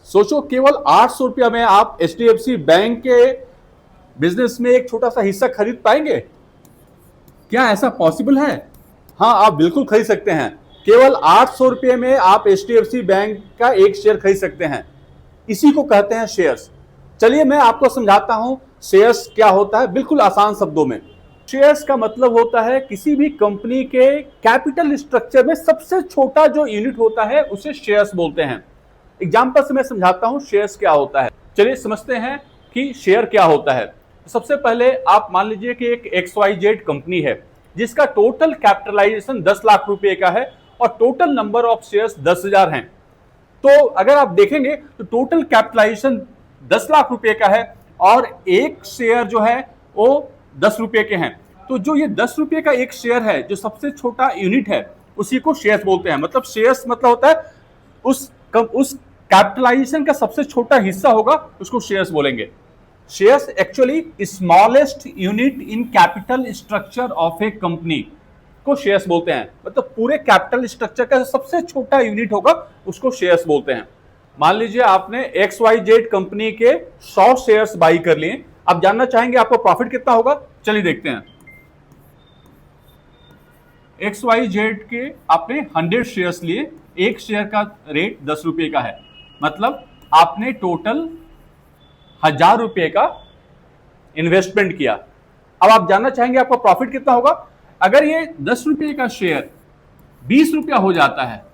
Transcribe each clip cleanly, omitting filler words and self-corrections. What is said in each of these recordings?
सोचो केवल 800 रुपया में आप HDFC बैंक के बिजनेस में एक छोटा सा हिस्सा खरीद पाएंगे? क्या ऐसा पॉसिबल है? हाँ, आप बिल्कुल खरीद सकते हैं। केवल 800 रुपये में आप HDFC बैंक का एक शेयर खरीद सकते हैं। इसी को कहते हैं शेयर्स। चलिए मैं आपको समझाता हूं शेयर्स क्या होता है, बिल्कुल आसान शब्दों में। शेयर्स का मतलब होता है किसी भी कंपनी के कैपिटल स्ट्रक्चर में सबसे छोटा जो यूनिट होता है उसे शेयर्स बोलते हैं। एग्जांपल से मैं समझाता हूं शेयर्स क्या होता है। चलिए समझते हैं कि शेयर क्या होता है। सबसे पहले आप मान लीजिए कि एक XYZ कंपनी है जिसका टोटल कैपिटलाइजेशन 10 लाख रुपए का है और टोटल नंबर ऑफ शेयर्स 10,000 हैं। तो अगर आप देखेंगे तो टोटल कैपिटलाइजेशन 10 लाख रुपए का है और एक शेयर जो है वो 10 रुपए के हैं। तो जो ये 10 रुपए का एक शेयर है, जो सबसे छोटा यूनिट है, उसी को शेयर्स बोलते हैं। मतलब शेयर्स मतलब होता है उस कैपिटलाइजेशन का सबसे छोटा हिस्सा होगा, उसको शेयर्स बोलेंगे। Shares actually smallest unit in capital structure of A company को शेयर्स बोलते हैं। मतलब पूरे कैपिटल स्ट्रक्चर का सबसे छोटा यूनिट होगा उसको शेयर्स बोलते हैं। मान लीजिए आपने XYZ कंपनी के 100 शेयर्स बाई कर लिए। आप जानना चाहेंगे आपको प्रॉफिट कितना होगा? चलिए देखते हैं। XYZ के आपने 100 शेयर्स लिए, एक शेयर का रेट 10 रुपए का है। मतलब आपने टोटल 1000 रुपए का इन्वेस्टमेंट किया। अब आप जानना चाहेंगे आपका प्रॉफिट कितना होगा? अगर ये 10 रुपए का शेयर 20 रुपया हो जाता है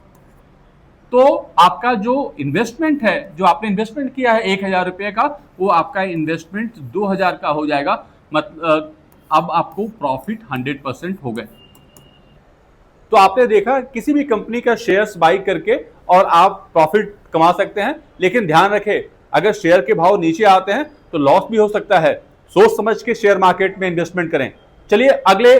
तो आपका जो इन्वेस्टमेंट है, जो आपने इन्वेस्टमेंट किया है 1000 रुपए का, वो आपका इन्वेस्टमेंट 2000 का हो जाएगा। मतलब अब आपको प्रॉफिट 100% हो गए। तो आपने देखा किसी भी कंपनी का शेयर्स बाई करके और आप प्रॉफिट कमा सकते हैं। लेकिन ध्यान रखें, अगर शेयर के भाव नीचे आते हैं तो लॉस भी हो सकता है। सोच समझ के शेयर मार्केट में इन्वेस्टमेंट करें। चलिए अगले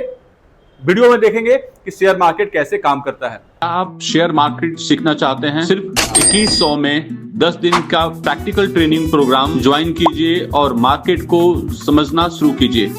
वीडियो में देखेंगे कि शेयर मार्केट कैसे काम करता है। आप शेयर मार्केट सीखना चाहते हैं? सिर्फ 2100 में 10 दिन का प्रैक्टिकल ट्रेनिंग प्रोग्राम ज्वाइन कीजिए और मार्केट को समझना शुरू कीजिए।